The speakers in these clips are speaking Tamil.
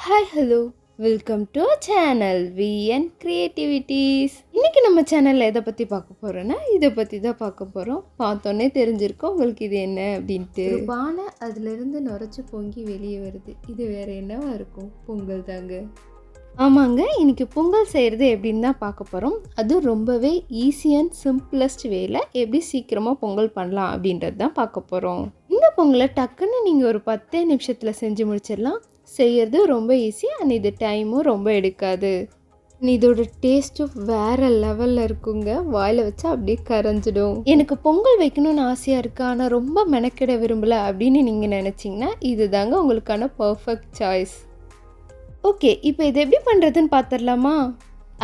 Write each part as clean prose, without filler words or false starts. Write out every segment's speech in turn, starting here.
Hi hello welcome to channel V N creativities. இன்றைக்கி நம்ம சேனலில் எதை பற்றி பார்க்க போகிறோன்னா இதை பற்றி தான் பார்க்க போகிறோம். பார்த்தோன்னே தெரிஞ்சிருக்கோம் உங்களுக்கு இது என்ன அப்படின்ட்டு. ஒரு பானை அதிலிருந்து நுரைச்சி பொங்கி வெளியே வருது. இது வேறு என்னவா இருக்கும்? பொங்கல் தாங்க. ஆமாங்க, இன்றைக்கி பொங்கல் செய்கிறது எப்படின்னு தான் பார்க்க போகிறோம். அது ரொம்பவே ஈஸி அண்ட் சிம்பிளஸ்ட் வேல எப்படி சீக்கிரமாக பொங்கல் பண்ணலாம் அப்படின்றது தான் பார்க்க போகிறோம். இந்த பொங்கலை டக்குன்னு நீங்கள் ஒரு 10 நிமிஷத்தில் செஞ்சு முடிச்சிடலாம். செய்கிறது ரொம்ப ஈஸி அண்ட் இது டைமும் ரொம்ப எடுக்காது. இதோட டேஸ்ட்டும் வேறு லெவலில் இருக்குங்க. வாயில் வச்சா அப்படியே கரைஞ்சிடும். எனக்கு பொங்கல் வைக்கணும்னு ஆசையாக இருக்குது ஆனால் ரொம்ப மெனக்கிட விரும்பலை அப்படின்னு நீங்கள் நினச்சிங்கன்னா இது தாங்க உங்களுக்கான பர்ஃபெக்ட் சாய்ஸ். ஓகே, இப்போ இது எப்படி பண்ணுறதுன்னு பார்த்துடலாமா?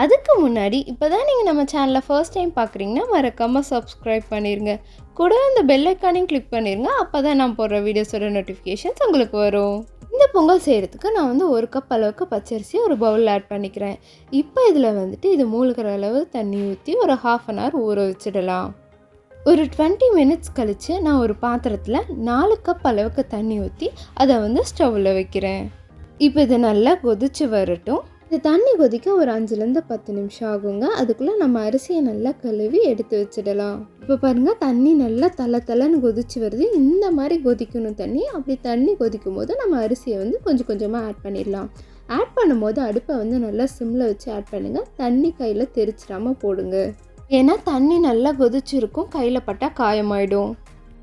அதுக்கு முன்னாடி இப்போ தான் நீங்கள் நம்ம சேனலில் ஃபர்ஸ்ட் டைம் பார்க்குறீங்கன்னா மறக்காமல் சப்ஸ்கிரைப் பண்ணிடுங்க. கூட அந்த பெல் ஐக்கானையும் கிளிக் பண்ணிடுங்க. அப்போ தான் நான் போடுற வீடியோஸோட நோட்டிஃபிகேஷன்ஸ் உங்களுக்கு வரும். இந்த பொங்கல் செய்கிறதுக்கு நான் வந்து 1 கப் அளவுக்கு பச்சரிசி ஒரு பவுலில் ஆட் பண்ணிக்கிறேன். இப்போ இதில் வந்துட்டு இது மூழ்கிற அளவு தண்ணி ஊற்றி ஒரு 1/2 அன் ஹவர் ஊற வச்சிடலாம். ஒரு 20 மினிட்ஸ் கழித்து நான் ஒரு பாத்திரத்தில் 4 கப் அளவுக்கு தண்ணி ஊற்றி அதை வந்து ஸ்டவ்வில் வைக்கிறேன். இப்போ இது நல்லா கொதிச்சு வரட்டும். இந்த தண்ணி கொதிக்க ஒரு 5லேருந்து 10 நிமிஷம் ஆகுங்க. அதுக்குள்ளே நம்ம அரிசியை நல்லா கழுவி எடுத்து வச்சிடலாம். இப்போ பாருங்கள், தண்ணி நல்லா தலை கொதிச்சு வருது. இந்த மாதிரி கொதிக்கணும் தண்ணி. அப்படி தண்ணி கொதிக்கும் போது நம்ம அரிசியை வந்து கொஞ்சம் கொஞ்சமாக ஆட் பண்ணிடலாம். ஆட் பண்ணும்போது அடுப்பை வந்து நல்லா சிம்மில் வச்சு ஆட் பண்ணுங்கள். தண்ணி கையில் தெரிச்சிடாமல் போடுங்க. ஏன்னா தண்ணி நல்லா கொதிச்சிருக்கும், கையில் பட்டால் காயமாயிடும்.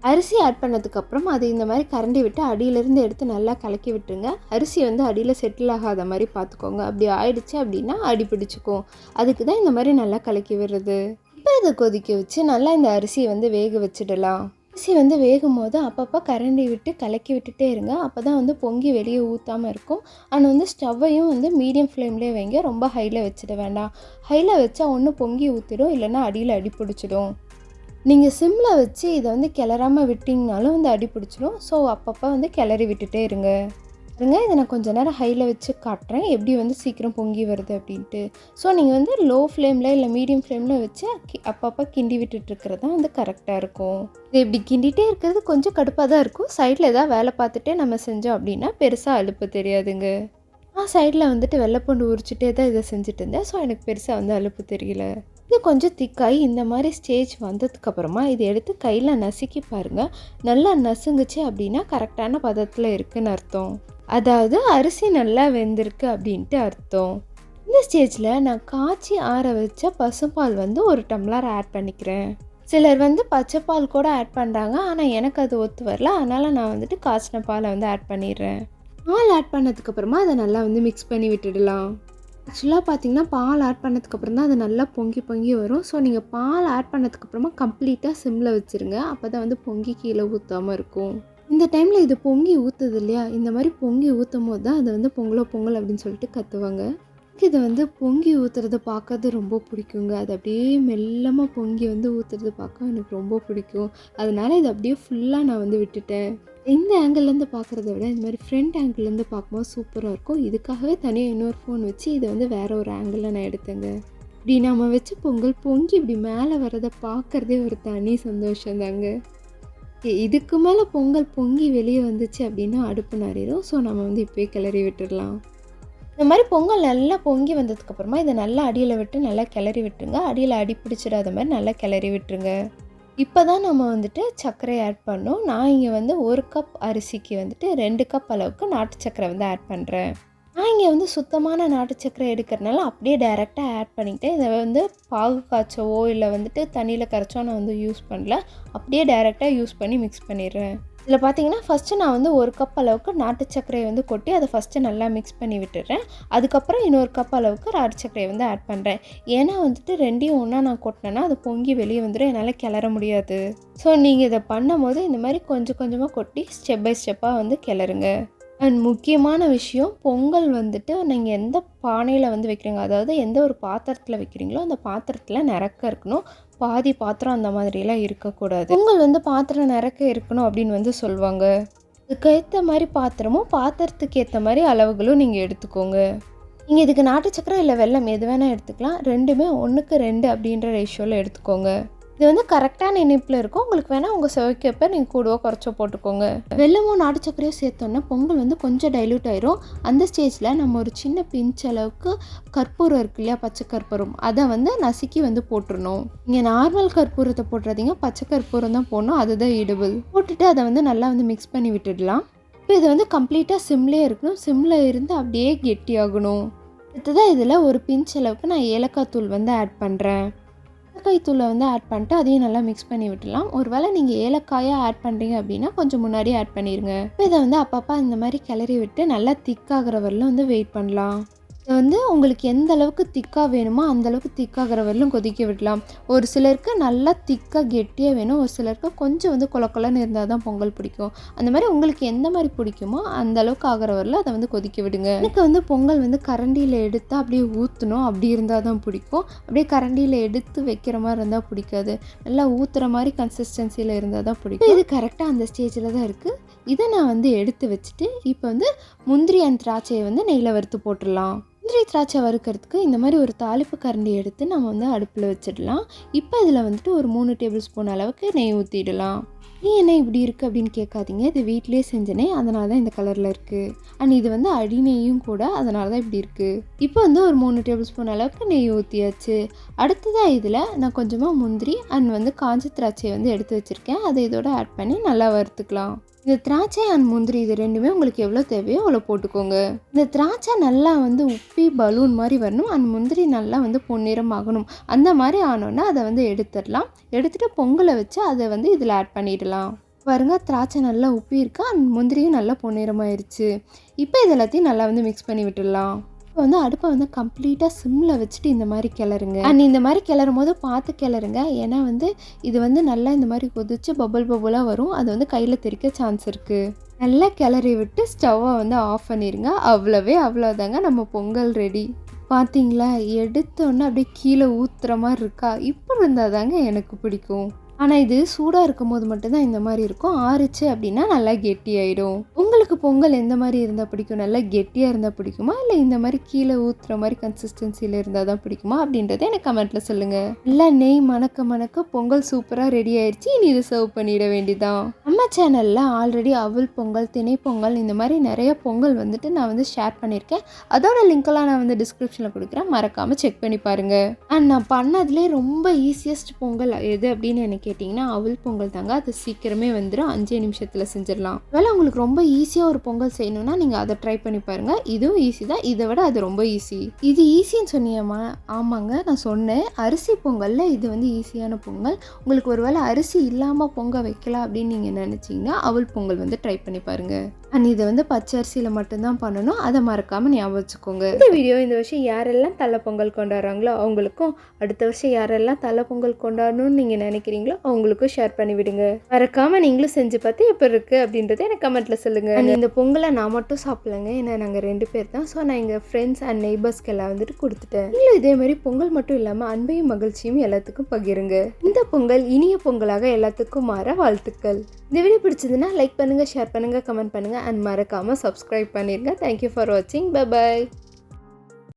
அரிசி ஆட் பண்ணதுக்கப்புறம் அது இந்த மாதிரி கரண்டி விட்டு அடியிலேருந்து எடுத்து நல்லா கலக்கி விட்டுருங்க. அரிசி வந்து அடியில் செட்டில் ஆகாத மாதிரி பார்த்துக்கோங்க. அப்படி ஆயிடுச்சு அப்படின்னா அடி பிடிச்சிக்கும். அதுக்கு தான் இந்த மாதிரி நல்லா கலக்கி விடுறது. இப்போ இதை கொதிக்க வச்சு நல்லா இந்த அரிசியை வந்து வேக வச்சிடலாம். அரிசி வந்து வேகும் போது அப்பப்போ கரண்டி விட்டு கலக்கி விட்டுட்டே இருங்க. அப்போ தான் வந்து பொங்கி வெளியே ஊற்றாமல் இருக்கும். ஆனால் வந்து ஸ்டவ்வையும் வந்து மீடியம் ஃப்ளேம்லேயே வைங்க. ரொம்ப ஹையில் வச்சிட வேண்டாம். ஹையில் வச்சா ஒன்று பொங்கி ஊற்றிடும், இல்லைன்னா அடியில் அடி பிடிச்சிடும். நீங்கள் சிம்மில் வச்சு இதை வந்து கிளறாமல் விட்டிங்கனாலும் வந்து அடி பிடிச்சிடும். ஸோ அப்பப்போ வந்து கிளறி விட்டுட்டே இருங்க. இதை நான் கொஞ்சம் நேரம் ஹையில் வச்சு காட்டுறேன் எப்படி வந்து சீக்கிரம் பொங்கி வருது அப்படின்ட்டு. ஸோ நீங்கள் வந்து லோ ஃப்ளேமில் இல்லை மீடியம் ஃப்ளேமில் வச்சு அப்பப்போ கிண்டி விட்டுட்டுருக்கிறது தான் வந்து கரெக்டாக இருக்கும். இது இப்படி கிண்டிகிட்டே இருக்கிறது கொஞ்சம் கடுப்பாக தான் இருக்கும். சைடில் ஏதாவது வேலை பார்த்துட்டே நம்ம செஞ்சோம் அப்படின்னா பெருசாக அலுப்பு தெரியாதுங்க. நான் சைடில் வந்துட்டு வெள்ளைப்பூண்டு உரிச்சிட்டே தான் இதை செஞ்சுட்டு இருந்தேன். ஸோ எனக்கு பெருசாக வந்து அலுப்பு தெரியல. இது கொஞ்சம் திக்காகி இந்த மாதிரி ஸ்டேஜ் வந்ததுக்கப்புறமா இதை எடுத்து கையில் நசுக்கி பாருங்கள். நல்லா நசுங்குச்சு அப்படின்னா கரெக்டான பதத்தில் இருக்குதுன்னு அர்த்தம். அதாவது அரிசி நல்லா வெந்திருக்கு அப்படின்ட்டு அர்த்தம். இந்த ஸ்டேஜில் நான் காய்ச்சி ஆற வச்ச பசும்பால் வந்து 1 டம்ளர் ஆட் பண்ணிக்கிறேன். சிலர் வந்து பச்சைப்பால் கூட ஆட் பண்ணுறாங்க, ஆனால் எனக்கு அது ஒத்து வரல. அதனால் நான் வந்துட்டு காய்ச்சின பாலை வந்து ஆட் பண்ணிடுறேன். பால் ஆட் பண்ணதுக்கப்புறமா அதை நல்லா வந்து மிக்ஸ் பண்ணி விட்டுடலாம். ஆக்சுவலாக பார்த்தீங்கன்னா பால் ஆட் பண்ணதுக்கப்புறம் தான் அது நல்லா பொங்கி வரும். ஸோ நீங்கள் பால் ஆட் பண்ணதுக்கப்புறமா கம்ப்ளீட்டாக சிம்மில் வச்சுருங்க. அப்போ தான் வந்து பொங்கி கீழே ஊற்றாமல் இருக்கும். இந்த டைமில் இது பொங்கி ஊற்றுது இல்லையா, இந்த மாதிரி பொங்கி ஊற்றும் போது தான் அதை வந்து பொங்கல் அப்படின்னு சொல்லிட்டு கற்றுவாங்க. இதை வந்து பொங்கி ஊற்றுறத பார்க்கறது ரொம்ப பிடிக்குங்க. அது அப்படியே மெல்லமாக பொங்கி வந்து ஊற்றுறது பார்க்க எனக்கு ரொம்ப பிடிக்கும். அதனால் இதை அப்படியே ஃபுல்லாக நான் வந்து விட்டுட்டேன். இந்த ஆங்கிள்லேருந்து பார்க்குறத விட இந்த மாதிரி ஃப்ரண்ட் ஆங்கிள்லேருந்து பார்க்கும்போது சூப்பராக இருக்கும். இதுக்காகவே தனியாக இன்னொரு ஃபோன் வச்சு இதை வந்து வேறு ஒரு ஆங்கிளில் நான் எடுத்தேங்க. இப்படி நம்ம வச்சு பொங்கல் பொங்கி இப்படி மேலே வரதை பார்க்குறதே ஒரு தனி சந்தோஷம் தாங்க. இதுக்கு மேலே பொங்கல் பொங்கி வெளியே வந்துச்சு அப்படின்னா அடுப்பு நறிடும். ஸோ நம்ம வந்து இப்போயே கிளறி விட்டுடலாம். இந்த மாதிரி பொங்கல் நல்லா பொங்கி வந்ததுக்கப்புறமா இதை நல்லா அடியில் விட்டு நல்லா கிளறி விட்டுருங்க. அடியில் அடி பிடிச்சிடாத மாதிரி நல்லா கிளறி விட்டுருங்க. இப்போ தான் நம்ம வந்துட்டு சர்க்கரை ஆட் பண்ணோம். நான் இங்கே வந்து 1 கப் அரிசிக்கு வந்துட்டு 2 கப் அளவுக்கு நாட்டு சர்க்கரை வந்து ஆட் பண்ணுறேன். நான் இங்கே வந்து சுத்தமான நாட்டு சர்க்கரை எடுக்கிறதுனால அப்படியே டைரெக்டாக ஆட் பண்ணிக்கிட்டேன். இதை வந்து பாகு காய்ச்சவோ இல்லை வந்துட்டு தண்ணியில் கரைச்சோ நான் வந்து யூஸ் பண்ணல. அப்படியே டைரெக்டாக யூஸ் பண்ணி மிக்ஸ் பண்ணிடுறேன். இதில் பார்த்தீங்கன்னா ஃபஸ்ட்டு நான் வந்து 1 கப் அளவுக்கு நாட்டு சர்க்கரையை வந்து கொட்டி அதை ஃபஸ்ட்டு நல்லா மிக்ஸ் பண்ணி விட்டுடுறேன். அதுக்கப்புறம் இன்னொரு கப் அளவுக்கு நாட்டு சர்க்கரையை வந்து ஆட் பண்ணுறேன். ஏன்னா வந்துட்டு ரெண்டையும் ஒன்றா நான் கொட்டினேன்னா அது பொங்கி வெளியே வந்துடும், என்னால் கிளற முடியாது. ஸோ நீங்கள் இதை பண்ணும் போது இந்த மாதிரி கொஞ்சம் கொஞ்சமாக கொட்டி ஸ்டெப் பை ஸ்டெப்பாக வந்து கிளறுங்க. அண்ட் முக்கியமான விஷயம், பொங்கல் வந்துட்டு நீங்கள் எந்த பானையில் வந்து வைக்கிறீங்க, அதாவது எந்த ஒரு பாத்திரத்தில் வைக்கிறீங்களோ அந்த பாத்திரத்தில் நிறக்க இருக்கணும். பாதி பாத்திரம் அந்த மாதிரிலாம் இருக்கக்கூடாது. பொங்கல் வந்து பாத்திரம் நிறக்க இருக்கணும் அப்படின்னு வந்து சொல்லுவாங்க. அதுக்கு ஏற்ற மாதிரி பாத்திரமும் பாத்திரத்துக்கு ஏற்ற மாதிரி அளவுகளும் நீங்கள் எடுத்துக்கோங்க. நீங்கள் இதுக்கு நாட்டு சக்கரை இல்லை வெல்லம் எது வேணால் எடுத்துக்கலாம். ரெண்டுமே 1:2 அப்படின்ற ரேஷியோவில் எடுத்துக்கோங்க. இது வந்து கரெக்டான இனிப்பில் இருக்கும். உங்களுக்கு வேணால் உங்கள் சுவைக்கப்போ நீங்கள் கூடவோ குறைச்சோ போட்டுக்கோங்க. வெல்லமும் நாட்டு சர்க்கரையும் சேர்த்தோன்னா பொங்கல் வந்து கொஞ்சம் டைல்யூட் ஆயிரும். அந்த ஸ்டேஜில் நம்ம ஒரு சின்ன பிஞ்ச் அளவுக்கு கற்பூரம் இருக்கு இல்லையா, பச்சை கற்பூரம், அதை வந்து நசுக்கி வந்து போட்டுடணும். நீங்கள் நார்மல் கற்பூரத்தை போட்டுறாதீங்க, பச்சை கற்பூரம் தான் போடணும், அதுதான் இடிபிள். போட்டுட்டு அதை வந்து நல்லா வந்து மிக்ஸ் பண்ணி விட்டுடலாம். இப்போ இது வந்து கம்ப்ளீட்டாக சிம்லேயே இருக்கணும். சிம்மில் இருந்து அப்படியே கெட்டியாகணும். அடுத்ததான் இதில் ஒரு பிஞ்ச் அளவுக்கு நான் ஏலக்காய் தூள் வந்து ஆட் பண்ணுறேன். ஏலக்காய் தூளை வந்து ஆட் பண்ணிட்டு அதையும் நல்லா மிக்ஸ் பண்ணி விட்டுடலாம். ஒருவேளை நீங்கள் ஏலக்காயாக ஆட் பண்ணுறீங்க அப்படின்னா கொஞ்சம் முன்னாடியே ஆட் பண்ணிடுங்க. இப்போ இதை வந்து அப்பப்போ இந்த மாதிரி கிளறி விட்டு நல்லா திக்காகிற வரலும் வந்து வெயிட் பண்ணலாம். இதை வந்து உங்களுக்கு எந்த அளவுக்கு திக்காக வேணுமோ அந்தளவுக்கு திக்காகிற வரலும் கொதிக்க விடலாம். ஒரு சிலருக்கு நல்லா திக்காக கெட்டியாக வேணும், ஒரு சிலருக்கு கொஞ்சம் வந்து கொலன்னு இருந்தால் தான் பொங்கல் பிடிக்கும். அந்த மாதிரி உங்களுக்கு எந்த மாதிரி பிடிக்குமோ அந்த அளவுக்கு ஆகிற வரல அதை வந்து கொதிக்க விடுங்க. எனக்கு வந்து பொங்கல் வந்து கரண்டியில் எடுத்து அப்படியே ஊற்றணும், அப்படி இருந்தால் தான் பிடிக்கும். அப்படியே கரண்டியில் எடுத்து வைக்கிற மாதிரி இருந்தால் பிடிக்காது. நல்லா ஊற்றுற மாதிரி கன்சிஸ்டன்சியில் இருந்தால் தான் பிடிக்கும். இது கரெக்டாக அந்த ஸ்டேஜில் தான் இருக்குது. இதை நான் வந்து எடுத்து வச்சுட்டு இப்போ வந்து முந்திரி அண்ட் திராட்சையை வந்து நெய்யில் வறுத்து போட்டுடலாம். முந்திரி திராட்சை வறுக்கிறதுக்கு இந்த மாதிரி ஒரு தாளிப்பு கரண்டி எடுத்து நம்ம வந்து அடுப்பில் வச்சிடலாம். இப்போ இதில் வந்துட்டு ஒரு 3 டேபிள் ஸ்பூன் அளவுக்கு நெய் ஊற்றிடலாம். நீ என்ன இப்படி இருக்குது அப்படின்னு கேட்காதீங்க, இது வீட்டிலே செஞ்சனே, அதனால தான் இந்த கலரில் இருக்குது. அண்ட் இது வந்து அடிநெய்யும் கூட, அதனால தான் இப்படி இருக்குது. இப்போ வந்து ஒரு 3 டேபிள் ஸ்பூன் அளவுக்கு நெய் ஊற்றியாச்சு. அடுத்ததாக இதில் நான் கொஞ்சமாக முந்திரி அண்ட் வந்து காஞ்ச திராட்சையை வந்து எடுத்து வச்சுருக்கேன். அதை இதோட ஆட் பண்ணி நல்லா வறுத்துக்கலாம். இந்த திராட்சை அண்ட் முந்திரி இது ரெண்டுமே உங்களுக்கு எவ்வளோ தேவையோ அவ்வளோ போட்டுக்கோங்க. இந்த திராட்சை நல்லா வந்து உப்பி பலூன் மாதிரி வரணும், அண்ட் முந்திரி நல்லா வந்து பொன்னிறம் ஆகணும். அந்த மாதிரி ஆனோன்னா அதை வந்து எடுத்துடலாம். எடுத்துகிட்டு பொங்கலை வச்சு அதை வந்து இதில் ஆட் பண்ணிடலாம். பாருங்க, திராட்சை நல்லா உப்பி இருக்கா, அண்ட் முந்திரியும் நல்லா பொன்னிறமாயிருச்சு. இப்போ இது எல்லாத்தையும் நல்லா வந்து மிக்ஸ் பண்ணி விட்டுடலாம். இப்போ வந்து அடுப்பை வந்து கம்ப்ளீட்டாக சிம்மில் வச்சுட்டு இந்த மாதிரி கிளறுங்க. அண்ட் இந்த மாதிரி கிளறும் போது பார்த்து கிளறுங்க, ஏன்னா வந்து இது வந்து நல்லா இந்த மாதிரி கொதிச்சு பபுளாக வரும், அது வந்து கையில் தெறிக்க சான்ஸ் இருக்குது. நல்லா கிளறி விட்டு ஸ்டவ்வை வந்து ஆஃப் பண்ணிடுங்க. அவ்வளோதாங்க, நம்ம பொங்கல் ரெடி. பார்த்தீங்களா, எடுத்தோன்னே அப்படியே கீழே ஊற்றுற மாதிரி இருக்கா? இப்படி இருந்தால் தாங்க எனக்கு பிடிக்கும். ஆனால் இது சூடாக இருக்கும் போது மட்டும்தான் இந்த மாதிரி இருக்கும். ஆறிச்சு அப்படின்னா நல்லா கெட்டியாயிடும். உங்களுக்கு பொங்கல் எந்த மாதிரி இருந்தால் பிடிக்கும்? நல்லா கெட்டியாக இருந்தால் பிடிக்குமா, இல்லை இந்த மாதிரி கீழே ஊற்றுற மாதிரி கன்சிஸ்டன்சியில் இருந்தால் தான் பிடிக்குமா அப்படின்றத எனக்கு கமெண்ட்டில் சொல்லுங்கள். நல்லா நெய் மணக்க பொங்கல் சூப்பராக ரெடி ஆயிடுச்சு. இனி இதை சர்வ் பண்ணிட வேண்டியதான். நம்ம சேனலில் ஆல்ரெடி அவல் பொங்கல், திணை பொங்கல், இந்த மாதிரி நிறைய பொங்கல் வந்துட்டு நான் வந்து ஷேர் பண்ணியிருக்கேன். அதோட லிங்க்கெல்லாம் நான் வந்து டிஸ்கிரிப்ஷனில் கொடுக்குறேன், மறக்காமல் செக் பண்ணி பாருங்கள். அண்ட் நான் பண்ணதுலேயே ரொம்ப ஈஸியஸ்ட் பொங்கல் எது அப்படின்னு எனக்கு கேட்டிங்கன்னா அவல் பொங்கல் தாங்க. அது சீக்கிரமே வந்துடும், 5 நிமிஷத்தில் செஞ்சிடலாம். வேலை உங்களுக்கு ரொம்ப ஈஸியாக ஒரு பொங்கல் செய்யணும்னா நீங்கள் அதை ட்ரை பண்ணி பாருங்கள். இதுவும் ஈஸி தான், இதை விட அது ரொம்ப ஈஸி. இது ஈஸின்னு சொன்னியம்மா? ஆமாங்க, நான் சொன்னேன். அரிசி பொங்கலில் இது வந்து ஈஸியான பொங்கல். உங்களுக்கு ஒரு வேளை அரிசி இல்லாமல் பொங்க வைக்கலாம் அப்படின்னு நீங்கள் நினச்சிங்கன்னா அவல் பொங்கல் வந்து ட்ரை பண்ணி பாருங்கள். அண்ட் இதை வந்து பச்சை அரிசியில் மட்டும்தான் பண்ணணும், அதை மறக்காமல் ஞாபகம் வச்சுக்கோங்க. இந்த வீடியோ இந்த வருஷம் யாரெல்லாம் தலை பொங்கல் கொண்டாடுறாங்களோ அவங்களுக்கும், அடுத்த வருஷம் யாரெல்லாம் தலை பொங்கல் கொண்டாடணும்னு நீங்கள் நினைக்கிறீங்களோ அவங்களுக்கும் ஷேர் பண்ணி விடுங்க. மறக்காமல் நீங்களும் செஞ்சு பார்த்து எப்படி இருக்குது அப்படின்றத எனக்கு கமெண்ட்டில் சொல்லுங்கள். அண்ட் இந்த பொங்கலை நான் மட்டும் சாப்பிடலங்க, ஏன்னா நாங்கள் 2 பேர் தான். ஸோ நான் எங்கள் ஃப்ரெண்ட்ஸ் அண்ட் நெய்பர்ஸ்க்கு எல்லாம் வந்துட்டு கொடுத்துட்டேன். நீங்களும் இதே மாதிரி பொங்கல் மட்டும் இல்லாமல் அன்பையும் மகிழ்ச்சியும் எல்லாத்துக்கும் பகிருங்க. இந்த பொங்கல் இனிய பொங்கலாக எல்லாத்துக்கும் மாற வாழ்த்துக்கள். இந்த வீடியோ பிடிச்சதுன்னா லைக் பண்ணுங்கள், ஷேர் பண்ணுங்கள், கமெண்ட் பண்ணுங்கள், அண்ட் மறக்காமல் சப்ஸ்கிரைப் பண்ணிடுங்க. தேங்க்யூ ஃபார் வாட்சிங். Bye bye.